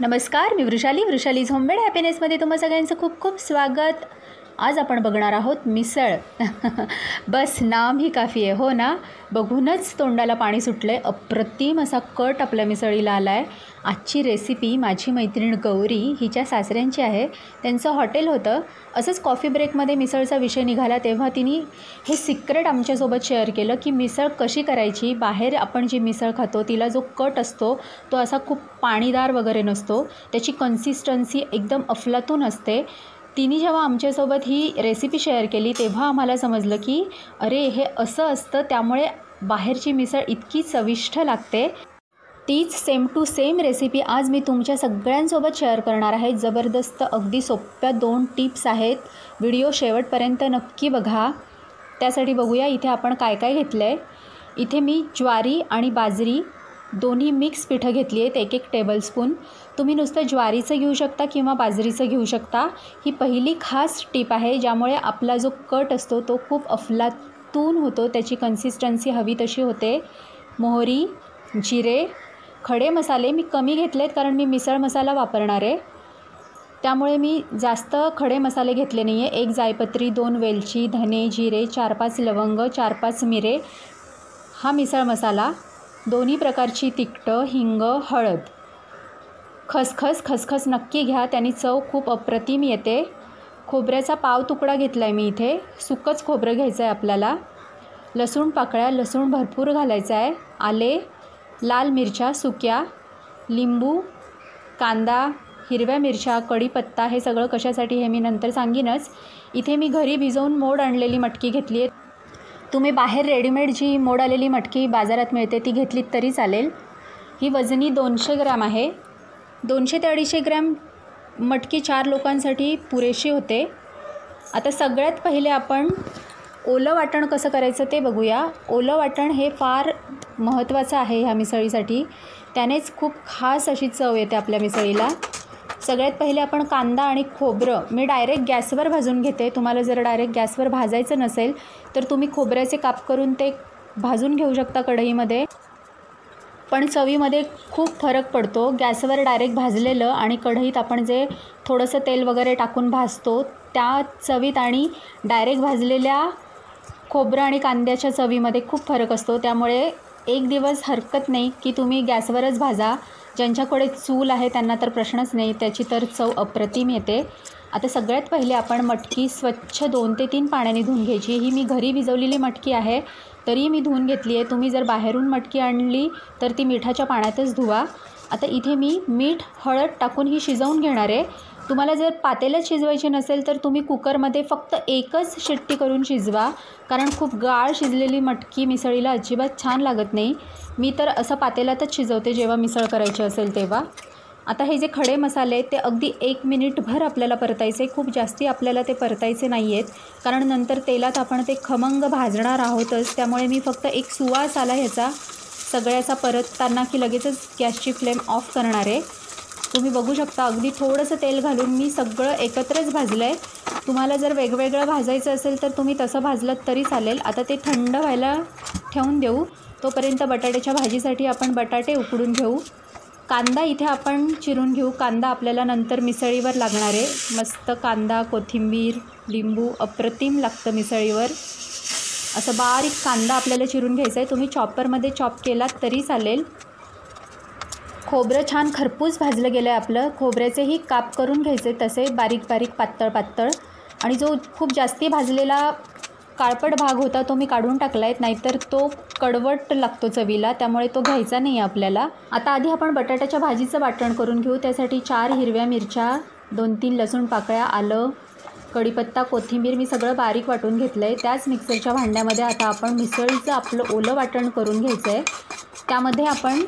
नमस्कार, मी वृषालीज होममेड हॅपीनेसमध्ये तुम्हा सगळ्यांचं खूप खूप स्वागत। आज आपण बघणार आहोत मिसळ। बस नाम ही काफी आहे, हो ना। बघूनच तोंडाला पाणी सुटले। अप्रतिम असा कट आपल्या मिसळीला आला आहे। आजची रेसिपी माझी मैत्रीण गौरी हिच्या सासऱ्यांची आहे। त्यांचं हॉटेल होतं। असंच कॉफी ब्रेकमध्ये मिसळचा विषय निघाला तेव्हा तिने हे सिक्रेट आमच्यासोबत शेअर केलं की मिसळ कशी करायची। बाहेर आपण जी मिसळ खातो तिला जो कट असतो तो असा खूप पाणीदार वगैरे नसतो, त्याची कन्सिस्टन्सी एकदम अफलातून असते। तिने जेव्हा आमच्यासोबत ही रेसिपी शेअर केली तेव्हा आम्हाला समजलं की अरे हे असं असतं, त्यामुळे बाहेरची मिसळ इतकी चविष्ट लागते। तीच सेम टू सेम रेसिपी आज मी तुमच्या सगळ्यांसोबत शेअर करणार आहे। जबरदस्त अगदी सोप्या 2 टिप्स आहेत। व्हिडिओ शेवटपर्यंत नक्की बघा। त्यासाठी बघूया इथे आपण काय काय घेतलं आहे। इथे मी ज्वारी आणि बाजरी दोन्ही मिक्स पिठं घेतली आहेत, 1-1 टेबलस्पून। तुम्ही नुसतं ज्वारीचं घेऊ शकता किंवा बाजरीचं घेऊ शकता। ही पहिली खास टिप आहे ज्यामुळे आपला जो कट असतो तो खूप अफलातून होतो, त्याची कन्सिस्टन्सी हवी तशी होते। मोहरी, जिरे, खडे मसाले मी कमी घेतलेत कारण मी मिसळ मसाला वापरणार आहे, त्यामुळे मी जास्त खडे मसाले घेतले नाही आहे। 1 जायपत्री, 2 वेलची, धने, जिरे, 4-5 लवंग, 4-5 मिरे हा मिसळ मसाला, दोन्ही प्रकारची तिखटं, हिंग, हळद, खसखस नक्की घ्या, त्याने चव खूप अप्रतिम येते। खोबऱ्याचा पाव तुकडा घेतला आहे मी इथे, सुकंच खोबरं घ्यायचं आहे आपल्याला। लसूण पाकळ्या, लसूण भरपूर घालायचा आहे। आले, लाल मिरच्या सुक्या, लिंबू, कांदा, हिरव्या मिरच्या, कढीपत्ता, हे सगळं कशासाठी हे मी नंतर सांगीनच। इथे मी घरी भिजवून मोड आणलेली मटकी घेतली आहे। तुम्ही बाहेर रेडीमेड जी मोड आलेली मटकी बाजारात मिळते ती घेतलीत तरी चालेल। ही वजनी 200 ग्रॅम आहे। 200 ते 250 ग्रॅम मटकी 4 लोकांसाठी पुरेशी होते। आता सगळ्यात पहिले आपण ओलं वाटण कसं करायचं ते बघूया। ओलं वाटण हे फार महत्त्वाचं आहे ह्या मिसळीसाठी, त्यानेच खूप खास अशी चव येते आपल्या मिसळीला। सगळ्यात पहिले आपण कांदा आणि खोबरं मी डायरेक्ट गॅसवर भाजून घेते। तुम्हाला जर डायरेक्ट गॅसवर भाजायचं नसेल तर तुम्ही खोबऱ्याचे काप करून ते भाजून घेऊ शकता कढईमध्ये, पण चवीमध्ये खूप फरक पडतो। गॅसवर डायरेक्ट भाजलेलं आणि कढईत आपण जे थोडंसं तेल वगैरे टाकून भाजतो त्या चवीत आणि डायरेक्ट भाजलेल्या खोबरं आणि कांद्याच्या चवीमध्ये खूप फरक असतो। त्यामुळे एक दिवस हरकत नाही की तुम्ही गॅसवरच भाजा। ज्यांच्याकडे चूल आहे त्यांना तर प्रश्नच नाही, त्याची तर चव अप्रतिम येते। आता सगळ्यात पहिले आपण मटकी स्वच्छ 2 ते 3 पाण्याने धुवून घ्यायची। ही मी घरी भिजवलेली मटकी आहे तरी मी धुवून घेतली आहे। तुम्ही जर बाहेरून मटकी आणली तर ती मिठाच्या पाण्यातच धुवा। आता इथे मी मीठ, हळद टाकून ही शिजवून घेणार आहे। तुम्हाला जर पातेल्यात शिजवायची नसेल तर तुम्ही कुकरमध्ये फक्त 1च शिट्टी करून शिजवा, कारण खूप गाळ शिजलेली मटकी मिसळीला अजिबात छान लागत नाही। मी तर असं पातेल्यातच शिजवते जेव्हा मिसळ करायची असेल तेव्हा। आता हे जे खडे मसाले आहेत ते अगदी 1 मिनिटभर आपल्याला परतायचे, खूप जास्ती आपल्याला ते परतायचे नाही आहेत कारण नंतर तेलात आपण ते खमंग भाजणार आहोतच। त्यामुळे मी फक्त एक सुवास आला ह्याचा सगळ्याचा परतताना की लगेचच गॅसची फ्लेम ऑफ करणार आहे। तुम्ही बघू शकता अगदी थोडंसं तेल घालून मी सगळं एकत्रच भाजलं आहे। तुम्हाला जर वेगवेगळं भाजायचं असेल तर तुम्ही तसं भाजलं तरी चालेल। आता ते थंड व्हायला ठेवून देऊ, तोपर्यंत बटाट्याच्या भाजीसाठी आपण बटाटे उकडून घेऊ। कांदा इथे आपण चिरून घेऊ। कांदा आपल्याला नंतर मिसळीवर लागणार आहे। मस्त कांदा, कोथिंबीर, लिंबू अप्रतिम लागतं मिसळीवर। असं बारीक कांदा आपल्याला चिरून घ्यायचा आहे, तुम्ही चॉपरमध्ये चॉप केलात तरी चालेल। खोबरं छान खरपूस भाजलं गेलं आहे आपलं। खोबऱ्याचेही काप करून घ्यायचे तसे बारीक बारीक पातळ, आणि जो खूप जास्ती भाजलेला काळपट भाग होता तो मी काढून टाकला आहे, नाहीतर तो कडवट लागतो चवीला, त्यामुळे तो घ्यायचा नाही आहे आपल्याला। आता आधी आपण बटाट्याच्या भाजीचं वाटण करून घेऊ। त्यासाठी 4 हिरव्या मिरच्या, 2-3 लसूण पाकळ्या, आलं, कढीपत्ता, कोथिंबीर मी सगळं बारीक वाटून घेतलं आहे। त्याच मिक्सरच्या भांड्यामध्ये आता आपण मिसळीचं आपलं ओलं वाटण करून घ्यायचं आहे। त्यामध्ये आपण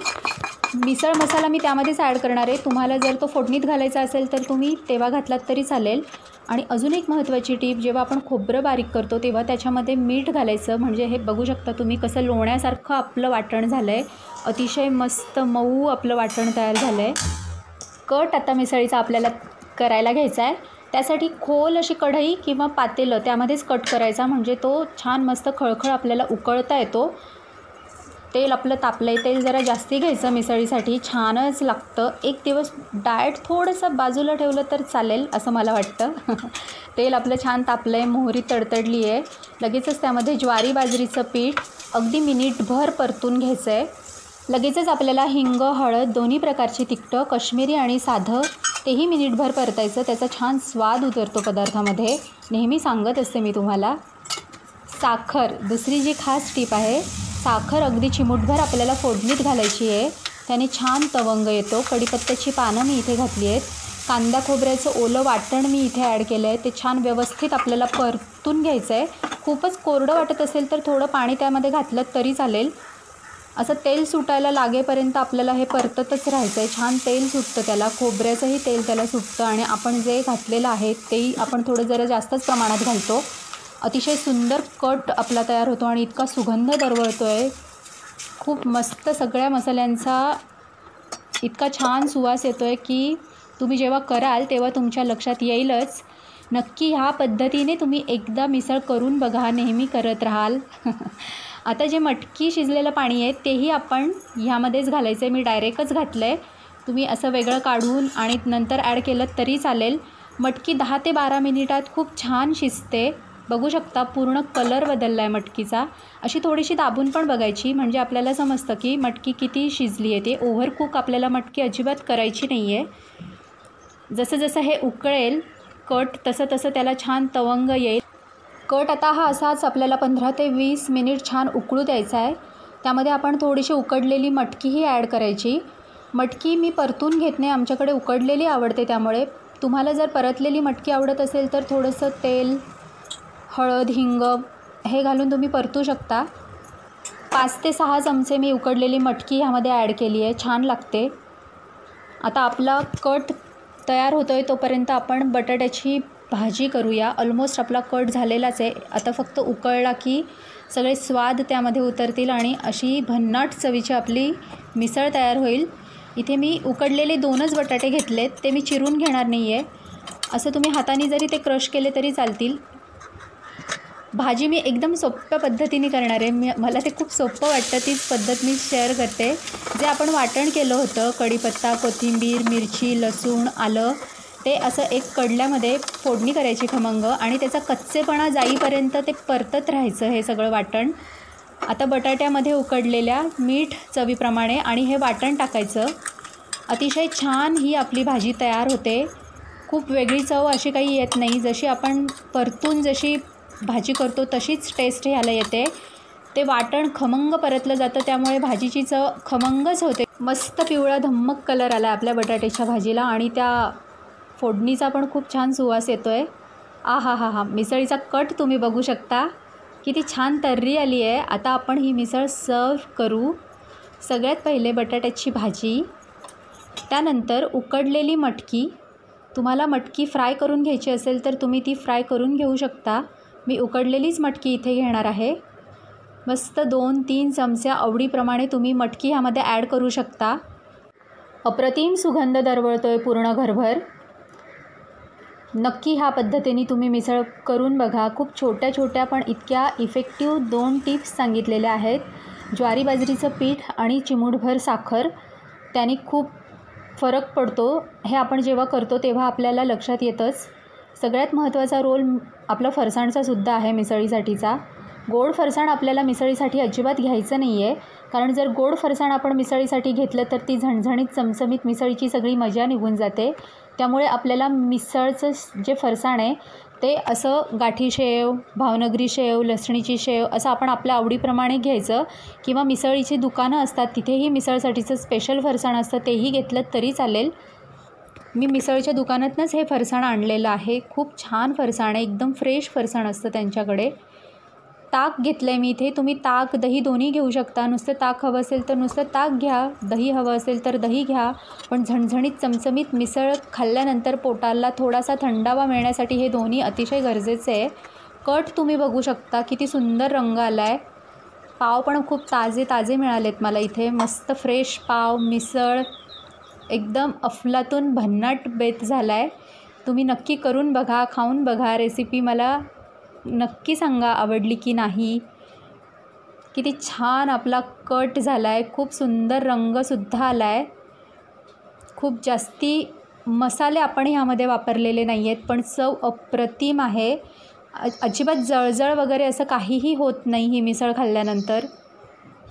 मिसळ मसाला मी त्यामध्येच ॲड करणार आहे। तुम्हाला जर तो फोडणीत घालायचा असेल तर तुम्ही तेव्हा घातलात तरी चालेल। आणि अजून एक महत्त्वाची टीप, जेव्हा आपण खोबरं बारीक करतो तेव्हा त्याच्यामध्ये मीठ घालायचं, म्हणजे हे बघू शकता तुम्ही कसं लोण्यासारखं आपलं वाटण झालं आहे। अतिशय मस्त मऊ आपलं वाटण तयार झालं आहे। कट आता मिसळीचा आपल्याला करायला घ्यायचा आहे। त्यासाठी खोल अशी कढई किंवा पातेलं त्यामध्येच कट करायचा, म्हणजे तो छान मस्त खळखळ आपल्याला उकळता येतो। तेल आपलं तापलं आहे, तेल जरा जास्ती घ्यायचं मिसळीसाठी, छानच लागतं. एक दिवस डाएट थोडंसं बाजूला ठेवलं तर चालेल असं मला वाटतं. तेल आपलं छान तापलं आहे, मोहरी तडतडली आहे. लगेचच त्यामध्ये ज्वारी बाजरीचं पीठ अगदी मिनिटभर परतून घ्यायचं आहे. लगेचच आपल्याला हिंग, हळद दोन्ही प्रकारची तिखटं, काश्मीरी आणि साधं, तेही मिनिटभर परतायचं. त्याचा छान स्वाद उतरतो पदार्थामध्ये. नेहमी सांगत असते मी तुम्हाला. साखर दुसरी जी खास टीप आहे, साखर अगदी चिमूटभर आपल्याला फोडणीत घालायची आहे. त्याने छान तवंग येतो. कढीपत्त्याची पानं मी इथे घातली आहेत. कांदा खोबऱ्याचं ओलं वाटण मी इथे ॲड केलं आहे. ते छान व्यवस्थित आपल्याला परतून घ्यायचं आहे. खूपच कोरडं वाटत असेल तर थोडं पाणी त्यामध्ये घातलं तरी चालेल. असं तेल सुटायला लागेपर्यंत आपल्याला हे परततच राहायचं आहे. छान तेल सुटतं त्याला, खोबऱ्याचंही तेल त्याला सुटतं आणि आपण जे घातलेलं आहे तेही आपण थोडं जरा जास्तच प्रमाणात घालतो. अतिशय सुंदर कट आपला तयार होतो आणि इतका सुगंध दरवळतो आहे. खूप मस्त सगळ्या मसाल्यांचा इतका छान सुवास येतो आहे की तुम्ही जेव्हा कराल तेव्हा तुमच्या लक्षात येईलच. नक्की ह्या पद्धतीने तुम्ही एकदा मिसळ करून बघा, नेहमी करत राहाल. आता जे मटकी शिजलेलं पाणी आहे तेही आपण ह्यामध्येच घालायचं आहे. मी डायरेक्टच घातलं आहे. तुम्ही असं वेगळं काढून आणि नंतर ॲड केलं तरी चालेल. मटकी 10 ते 12 मिनिटात खूप छान शिजते. बघू शकता पूर्ण कलर बदलला आहे मटकीचा. अशी थोडीशी दाबून पण बघायची म्हणजे आपल्याला समजतं की मटकी किती शिजली आहे. ते ओव्हरकुक आपल्याला मटकी अजिबात करायची नाही आहे. जसं जसं हे उकळेल कट तसं तसं त्याला छान तवंग येईल. कट आता हा असाच आपल्याला 15 ते 20 मिनिट छान उकळू द्यायचा आहे. त्यामध्ये आपण थोडीशी उकडलेली मटकीही ॲड करायची. मटकी मी परतून घेत नाही, आमच्याकडे उकडलेली आवडते. त्यामुळे तुम्हाला जर परतलेली मटकी आवडत असेल तर थोडंसं तेल, हळद, हिंग हे घालून तुम्ही परतू शकता. 5 ते 6 चमचे मी उकडलेली मटकी ह्यामध्ये ॲड केली आहे. छान लागते. आता आपला कट तयार होतो आहे तोपर्यंत आपण बटाट्याची भाजी करूया. ऑलमोस्ट आपला कट झालेलाच आहे. आता फक्त उकळला की सगळे स्वाद त्यामध्ये उतरतील आणि अशी भन्नाट चवीची आपली मिसळ तयार होईल. इथे मी उकडलेले 2च बटाटे घेतलेत. ते मी चिरून घेणार नाही आहे. असं तुम्ही हाताने जरी ते क्रश केले तरी चालतील. भाजी मी एकदम सोप्या पद्धतीने करणार आहे. मला ते खूप सोपं वाटतं. तीच पद्धत मी शेअर करते. जे आपण वाटण केलं होतं, कढीपत्ता, कोथिंबीर, मिरची, लसूण, आलं, ते असं एक कडल्यामध्ये फोडणी करायची खमंग आणि त्याचा कच्चेपणा जाईपर्यंत ते परतत राहायचं हे सगळं वाटण. आता बटाट्यामध्ये उकडलेल्या मीठ चवीप्रमाणे आणि हे वाटण टाकायचं. अतिशय छान ही आपली भाजी तयार होते. खूप वेगळी चव अशी काही येत नाही. जशी आपण परतून जशी भाजी करतो तशीच टेस्ट ह्याला येते. ते वाटण खमंग परतलं जातं त्यामुळे भाजीची चव खमंगच होते. मस्त पिवळा धम्मक कलर आला आपल्या बटाट्याच्या भाजीला आणि त्या फोडणीचा पण खूप छान सुवास येतो आहे. हा हा हा मिसळीचा कट तुम्ही बघू शकता किती छान तर्री आली आहे. आता आपण ही मिसळ सर्व करू. सगळ्यात पहिले बटाट्याची भाजी, त्यानंतर उकडलेली मटकी. तुम्हाला मटकी फ्राय करून घ्यायची असेल तर तुम्ही ती फ्राय करून घेऊ शकता. मी उकडलेलीच मटकी इथे घेणार आहे. मस्त 2-3 चमच्या आवडीप्रमाणे तुम्ही मटकी ह्यामध्ये ॲड करू शकता. अप्रतिम सुगंध दरवळतो आहे पूर्ण घरभर. नक्की ह्या पद्धतीने तुम्ही मिसळ करून बघा. खूप छोट्या छोट्या पण इतक्या इफेक्टिव्ह 2 टिप्स सांगितलेल्या आहेत. ज्वारी बाजरीचं पीठ आणि चिमूटभर साखर, त्याने खूप फरक पडतो. हे आपण जेव्हा करतो तेव्हा आपल्याला लक्षात येतंच. सगळ्यात महत्त्वाचा रोल आपला फरसाणचा सुद्धा आहे मिसळीसाठीचा. गोड फरसाण आपल्याला मिसळीसाठी अजिबात घ्यायचं नाही आहे. कारण जर गोड फरसाण आपण मिसळीसाठी घेतलं तर ती झणझणीत चमचमीत मिसळीची सगळी मजा निघून जाते. त्यामुळे आपल्याला मिसळचं जे फरसाण आहे ते असं गाठी शेव, भावनगरी शेव, लसणीची शेव असं आपण आपल्या आवडीप्रमाणे घ्यायचं. किंवा मिसळीची दुकानं असतात तिथेही मिसळसाठीचं स्पेशल फरसाण असतं, तेही घेतलं तरी चालेल. मी मिसळच्या दुकानातनंच हे फरसाण आणलेलं आहे. खूप छान फरसाण आहे, एकदम फ्रेश फरसाण असतं त्यांच्याकडे. ताक घेतलं आहे मी इथे. तुम्ही ताक, दही दोन्ही घेऊ शकता. नुसतं ताक हवं असेल तर नुसतं ताक घ्या, दही हवं असेल तर दही घ्या. पण झणझणीत चमचमीत मिसळ खाल्ल्यानंतर पोटाला थोडासा थंडावा मिळण्यासाठी हे दोन्ही अतिशय गरजेचे आहे. कट तुम्ही बघू शकता किती सुंदर रंग आला आहे. पाव पण खूप ताजे ताजे मिळालेत मला इथे. मस्त फ्रेश पाव, मिसळ एकदम अफलातून भन्नाट बेत झाला आहे. तुम्ही नक्की करून बघा, खाऊन बघा. रेसिपी मला नक्की सांगा आवडली की नाही. किती छान आपला कट झाला आहे, खूप सुंदर रंगसुद्धा आला आहे. खूप जास्ती मसाले आपण ह्यामध्ये वापरलेले नाही आहेत, पण चव अप्रतिम आहे. अजिबात जळजळ वगैरे असं काहीही होत नाही ही मिसळ खाल्ल्यानंतर.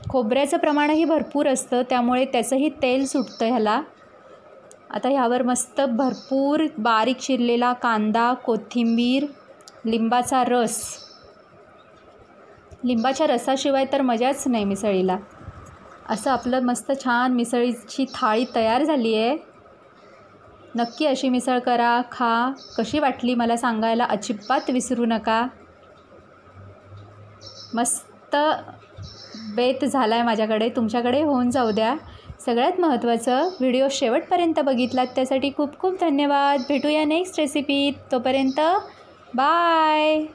खोबऱ्याचं प्रमाणही भरपूर असतं, त्यामुळे त्याचंही तेल सुटतं ह्याला. आता ह्यावर मस्त भरपूर बारीक चिरलेला कांदा, कोथिंबीर, लिंबाचा रस. लिंबाच्या रसाशिवाय तर मजाच नाही मिसळीला. असं आपलं मस्त छान मिसळीची थाळी तयार झाली आहे. नक्की अशी मिसळ करा, खा. कशी वाटली मला सांगायला अजिबात विसरू नका. मस्त बेत झाला आहे माझ्याकडे, तुमच्याकडे होऊन जाऊ द्या. सगळ्यात महत्त्वाचं, व्हिडिओ शेवटपर्यंत बघितलात त्यासाठी खूप खूप धन्यवाद. भेटूया नेक्स्ट रेसिपीत. तोपर्यंत बाय.